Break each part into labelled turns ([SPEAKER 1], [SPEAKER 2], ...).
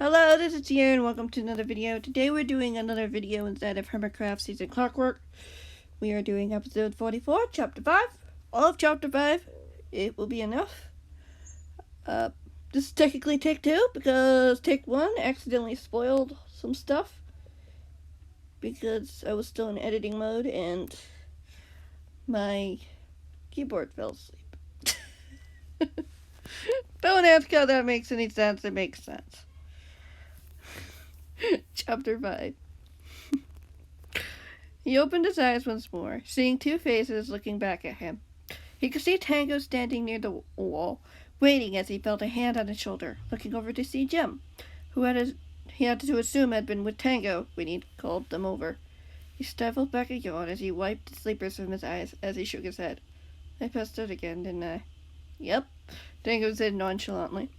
[SPEAKER 1] Hello, this is Sierra and welcome to another video. Today we're doing another video inside of Hermitcraft Season Clockwork. We are doing episode 44, chapter 5. All of chapter 5. It will be enough. This is technically take 2 because take 1 accidentally spoiled some stuff. Because I was still in editing mode and my keyboard fell asleep. Don't ask how that makes any sense, it makes sense. Chapter 5. He opened his eyes once more, seeing two faces looking back at him. He could see Tango standing near the wall, waiting as he felt a hand on his shoulder, looking over to see Jim, who he had to assume had been with Tango when he called them over. He stifled back a yawn as he wiped the sleepers from his eyes as he shook his head. I passed out again, didn't I? Yep, Tango said nonchalantly.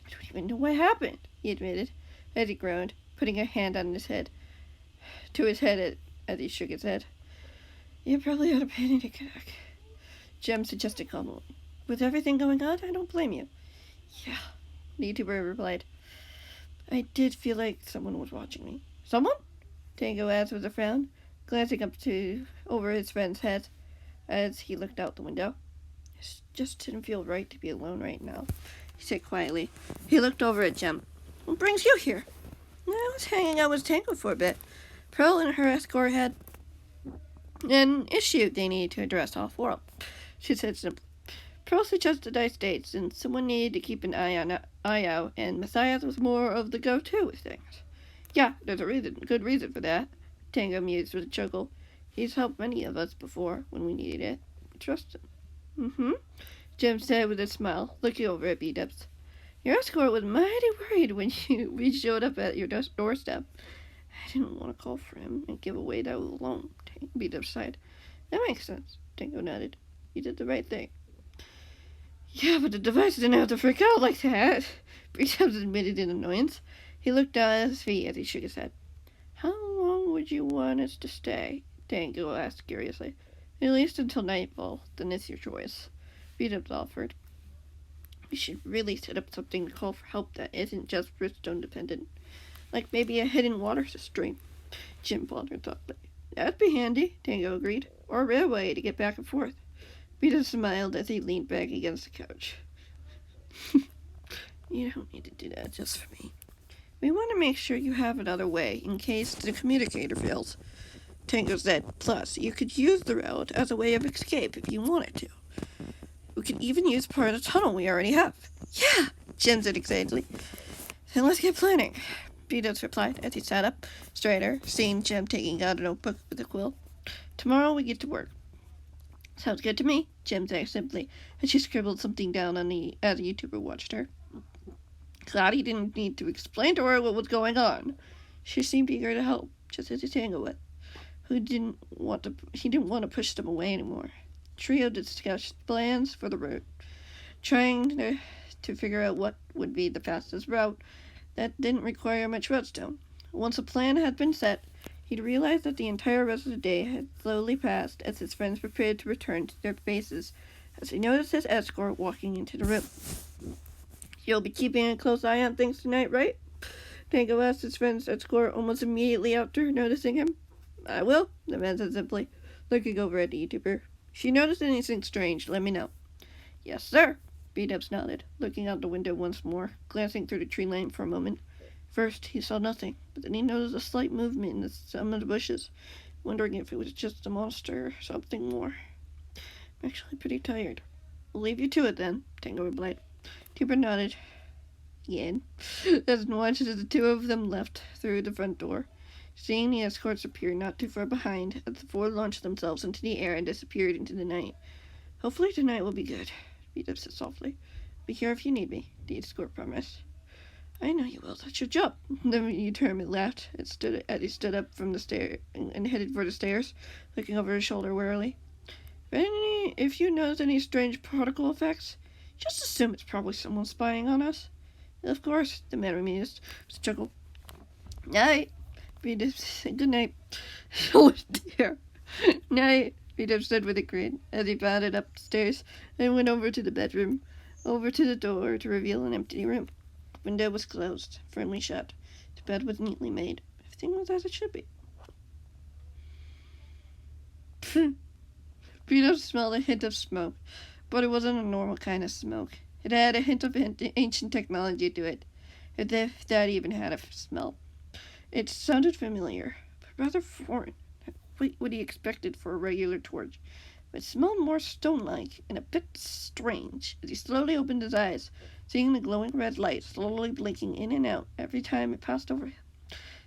[SPEAKER 1] I don't even know what happened, he admitted, as he groaned, putting a hand on his head, as he shook his head. You probably had a panic attack, Jem suggested calmly. With everything going on, I don't blame you. Yeah, the YouTuber replied. I did feel like someone was watching me. Someone? Tango asked with a frown, glancing over his friend's head as he looked out the window. It just didn't feel right to be alone right now, he said quietly. He looked over at Jem. What brings you here? I was hanging out with Tango for a bit. Pearl and her escort had an issue they needed to address off-world, she said simply. Pearl suggested I stayed since someone needed to keep an eye out, and Matthias was more of the go-to with things. Yeah, there's a good reason for that, Tango mused with a chuckle. He's helped many of us before when we needed it. Trust him. Jem said with a smile, looking over at Bdubs. Your escort was mighty worried when we showed up at your doorstep. I didn't want to call for him and give away that I was alone, Bdubs sighed. That makes sense, Tango nodded. You did the right thing. Yeah, but the device didn't have to freak out like that, Bdubs admitted in annoyance. He looked down at his feet as he shook his head. How long would you want us to stay? Tango asked curiously. At least until nightfall, then it's your choice, Bdubs offered. We should really set up something to call for help that isn't just redstone dependent. Like maybe a hidden water stream, Jim pondered thoughtfully. That'd be handy, Tango agreed. Or a railway to get back and forth. Peter smiled as he leaned back against the couch. You don't need to do that just for me. We want to make sure you have another way in case the communicator fails, Tango said. Plus, you could use the route as a way of escape if you wanted to. We could even use part of the tunnel we already have. Yeah, Jem said excitedly. Then let's get planning, Bdubs replied as he sat up straighter, seeing Jem taking out a notebook with a quill. Tomorrow we get to work. Sounds good to me, Jem said simply, as she scribbled something down as the YouTuber watched her. Glad he didn't need to explain to her what was going on. She seemed eager to help, just as Tango was. He didn't want to push them away anymore. Trio discussed plans for the route, trying to figure out what would be the fastest route that didn't require much redstone. Once a plan had been set, he'd realized that the entire rest of the day had slowly passed as his friends prepared to return to their bases, as he noticed his escort walking into the room. You'll be keeping a close eye on things tonight, right? Tango asked his friend's escort almost immediately after noticing him. I will, the man said simply, looking over at the YouTuber. If you notice anything strange, let me know. Yes, sir, Bdubs nodded, looking out the window once more, glancing through the tree line for a moment. First, he saw nothing, but then he noticed a slight movement in some of the bushes, wondering if it was just a monster or something more. I'm actually pretty tired. I'll leave you to it then, Tango replied. YouTuber nodded again, as watched as the two of them left through the front door. Seeing the escorts appear not too far behind, as the four launched themselves into the air and disappeared into the night. Hopefully tonight will be good, Bdubs said softly. Be here if you need me, the escort promised. I know you will, that's your job, the hermit laughed as he stood up from the stair and headed for the stairs, looking over his shoulder warily. If you notice any strange particle effects, just assume it's probably someone spying on us. Of course, the man amused with a chuckle. Night. Bdubs said good night. Oh dear. Night, Bdubs said with a grin as he bounded upstairs and went over to the bedroom, over to the door to reveal an empty room. The window was closed, firmly shut. The bed was neatly made. Everything was as it should be. Bdubs smelled a hint of smoke, but it wasn't a normal kind of smoke. It had a hint of ancient technology to it, if that even had a smell. It sounded familiar, but rather foreign. Quite what he expected for a regular torch, but it smelled more stone-like and a bit strange as he slowly opened his eyes, seeing the glowing red light slowly blinking in and out every time it passed over him.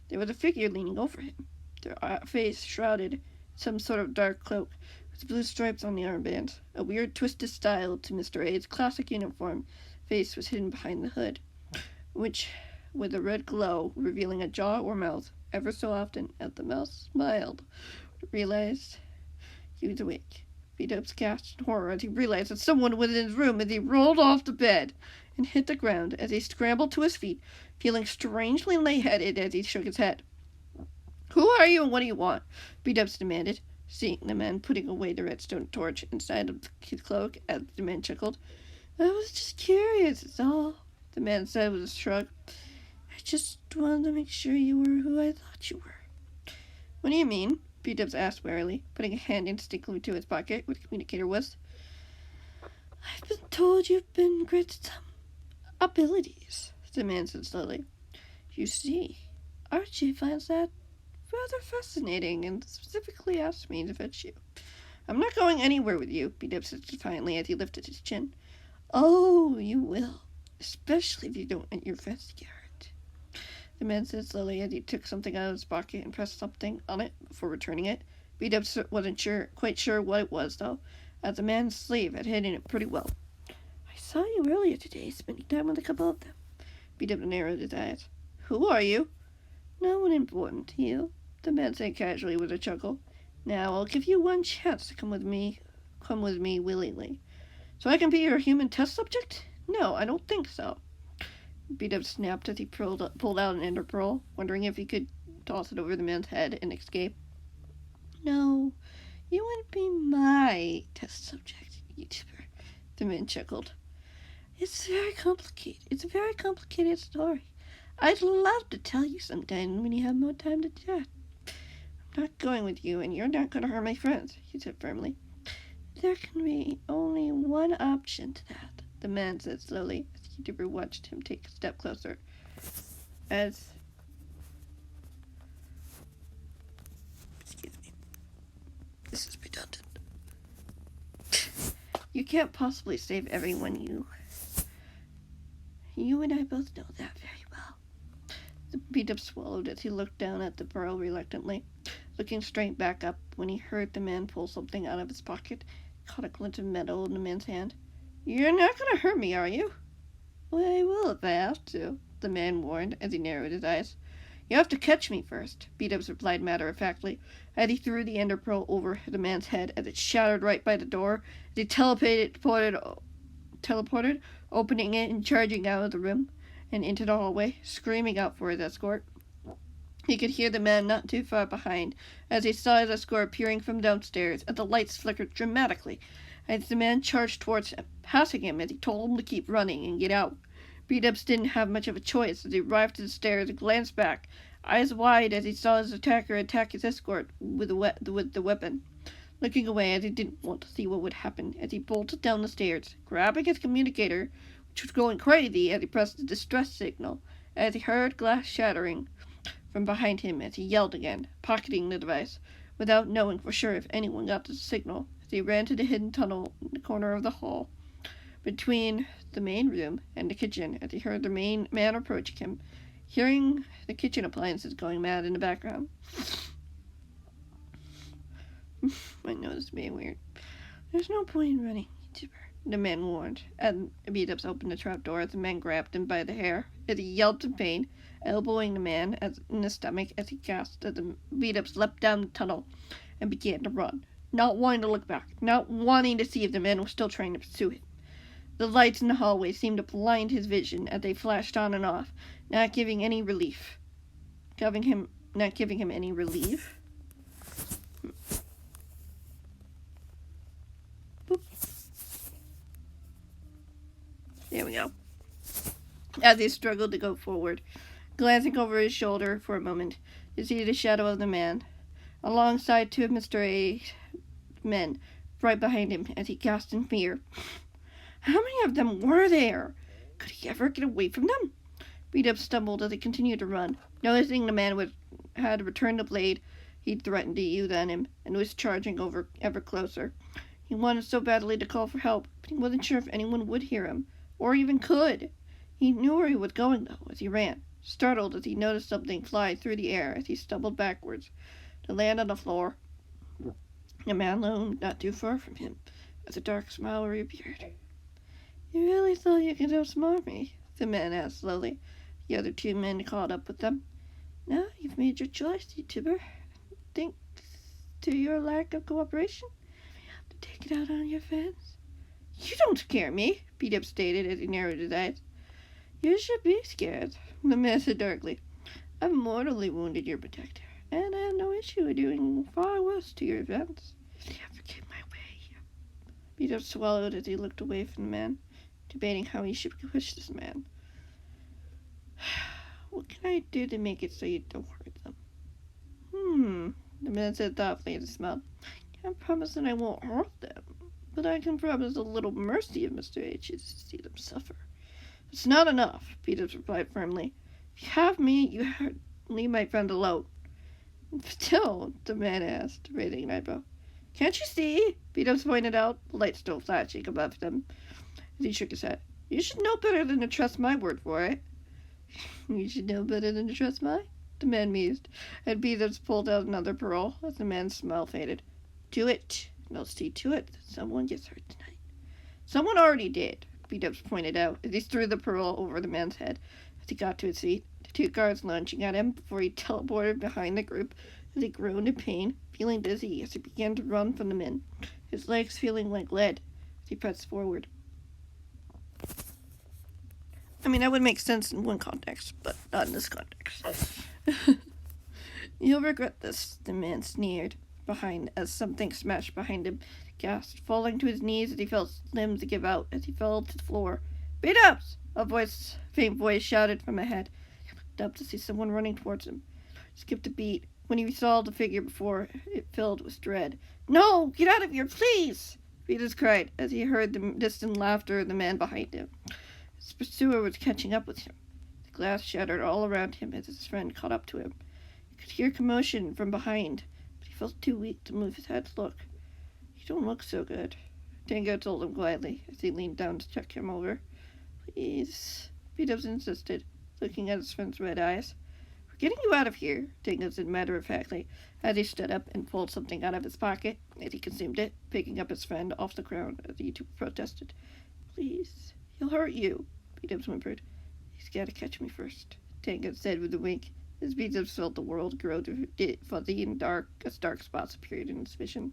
[SPEAKER 1] There was a figure leaning over him, their face shrouded in some sort of dark cloak, with blue stripes on the armbands. A weird twisted style to Mr. A's classic uniform. Face was hidden behind the hood, which with a red glow revealing a jaw or mouth. Ever so often, as the mouth smiled, realized he was awake. Bdubs gasped in horror as he realized that someone was in his room as he rolled off the bed and hit the ground as he scrambled to his feet, feeling strangely lightheaded as he shook his head. "Who are you and what do you want?" Bdubs demanded, seeing the man putting away the redstone torch inside of his cloak as the man chuckled. "I was just curious, that's all," the man said with a shrug. "I just wanted to make sure you were who I thought you were." "What do you mean?" Bdubs asked warily, putting a hand instinctively to his pocket where the communicator was. "I've been told you've been granted some abilities," the man said slowly. "You see, Archie finds that rather fascinating and specifically asked me to fetch you." "I'm not going anywhere with you," Bdubs said defiantly as he lifted his chin. "Oh, you will, especially if you don't let your friends get hurt," the man said slowly as he took something out of his pocket and pressed something on it before returning it. Bdubs wasn't quite sure what it was, though, as the man's sleeve had hidden it pretty well. "I saw you earlier today, spending time with a couple of them." Bdubs narrowed his eyes. "Who are you?" "No one important to you," the man said casually with a chuckle. "Now, I'll give you one chance to come with me willingly. So I can be your human test subject? No, I don't think so." Bdubs snapped as he pulled out an ender pearl, wondering if he could toss it over the man's head and escape. "No, you wouldn't be my test subject, YouTuber," the man chuckled. It's a very complicated story. I'd love to tell you sometime when you have more time to chat." "I'm not going with you, and you're not going to hurt my friends," he said firmly. "There can be only one option to that," the man said slowly, as the YouTuber watched him take a step closer. Excuse me. This is redundant. "You can't possibly save everyone. You and I both know that very well." The Bdubs swallowed as he looked down at the pearl reluctantly, looking straight back up when he heard the man pull something out of his pocket. He caught a glint of metal in the man's hand. "You're not going to hurt me, are you?" "Well, I will if I have to," the man warned as he narrowed his eyes. "You have to catch me first," Bdubs replied matter-of-factly, as he threw the ender pearl over the man's head as it shattered right by the door, as he teleported, opening it and charging out of the room and into the hallway, screaming out for his escort. He could hear the man not too far behind, as he saw his escort peering from downstairs, as the lights flickered dramatically, as the man charged towards him, passing him as he told him to keep running and get out. Bdubs didn't have much of a choice as he arrived to the stairs and glanced back, eyes wide as he saw his attacker attack his escort with the weapon. Looking away as he didn't want to see what would happen, as he bolted down the stairs, grabbing his communicator, which was going crazy as he pressed the distress signal, as he heard glass shattering from behind him as he yelled again, pocketing the device, without knowing for sure if anyone got the signal, as he ran to the hidden tunnel in the corner of the hall, between the main room and the kitchen, as he heard the main man approaching him, hearing the kitchen appliances going mad in the background. My nose is being weird. "There's no point in running, YouTuber," the man warned, and Bdubs opened the trapdoor as the man grabbed him by the hair, as he yelped in pain, elbowing the man in the stomach as he gasped as the Bdubs leapt down the tunnel and began to run, not wanting to look back, not wanting to see if the man was still trying to pursue him. The lights in the hallway seemed to blind his vision as they flashed on and off, not giving him any relief. Boop. There we go. as he struggled to go forward. Glancing over his shoulder for a moment, he see the shadow of the man, alongside two of Mr. A's men, right behind him as he gasped in fear. How many of them were there? Could he ever get away from them? Bdubs stumbled as he continued to run, noticing the man had returned the blade he'd threatened to use on him and was charging over ever closer. He wanted so badly to call for help, but he wasn't sure if anyone would hear him, or even could. He knew where he was going, though, as he ran, startled as he noticed something fly through the air as he stumbled backwards to land on the floor. A man loomed not too far from him, as a dark smile reappeared. You really thought you could outsmart me? The man asked slowly. The other two men caught up with them. Now you've made your choice, YouTuber. Thanks to your lack of cooperation, you have to take it out on your fans. You don't scare me, Bdubs stated as he narrowed his eyes. You should be scared, the man said darkly. I've mortally wounded your protector, and I have no issue with doing far worse to your fans. If you ever get my way. Bdubs swallowed as he looked away from the man, debating how he should push this man. What can I do to make it so you don't hurt them? The man said thoughtfully as he smiled. I can't promise that I won't hurt them, but I can promise a little mercy if Mr. H is to see them suffer. It's not enough, Bdubs replied firmly. If you have me, you have leave my friend alone. Still, the man asked, raising an eyebrow. Can't you see? Bdubs pointed out, the light still flashing above them, as he shook his head. You should know better than to trust my word for it. You should know better than to trust mine? The man mused, and Bdubs pulled out another pearl as the man's smile faded. Do it, and I'll see to it that someone gets hurt tonight. Someone already did, Bdubs pointed out as he threw the pearl over the man's head. As he got to his feet, the two guards lunging at him before he teleported behind the group as he groaned in pain, feeling dizzy as he began to run from the men, his legs feeling like lead as he pressed forward. I mean, that would make sense in one context, but not in this context. You'll regret this, the man sneered behind as something smashed behind him, gasped, falling to his knees as he felt his limbs give out as he fell to the floor. Bdubs! A faint voice shouted from ahead. He looked up to see someone running towards him. He skipped a beat when he saw the figure before it filled with dread. No! Get out of here, please! Bdubs cried as he heard the distant laughter of the man behind him. His pursuer was catching up with him. The glass shattered all around him as his friend caught up to him. He could hear commotion from behind, but he felt too weak to move his head to look. You don't look so good, Tango told him quietly as he leaned down to check him over. Please, Bdubs insisted, looking at his friend's red eyes. We're getting you out of here, Tango said matter-of-factly, as he stood up and pulled something out of his pocket as he consumed it, picking up his friend off the ground as the YouTuber protested. Please. He'll hurt you, Bdubs whimpered. He's got to catch me first, Tango said with a wink, as Bdubs felt the world grow fuzzy and dark as dark spots appeared in his vision.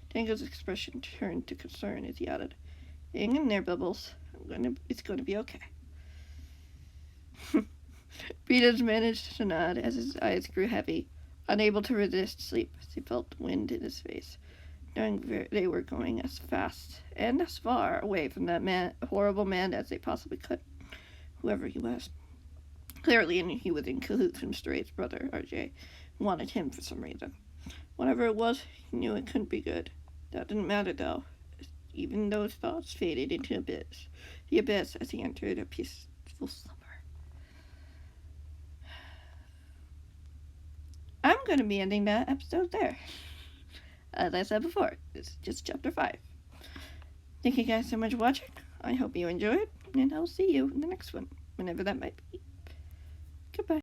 [SPEAKER 1] Tango's expression turned to concern as he added, hang in there, Bubbles. It's going to be okay. Bdubs managed to nod as his eyes grew heavy, unable to resist sleep as he felt the wind in his face, knowing they were going as fast and as far away from that horrible man as they possibly could, whoever he was. Clearly he was in cahoots with Mr. A's brother, RJ, wanted him for some reason. Whatever it was, he knew it couldn't be good. That didn't matter, though, even those thoughts faded into the abyss as he entered a peaceful slumber. I'm going to be ending that episode there. As I said before, this is just chapter 5. Thank you guys so much for watching. I hope you enjoyed, and I'll see you in the next one, whenever that might be.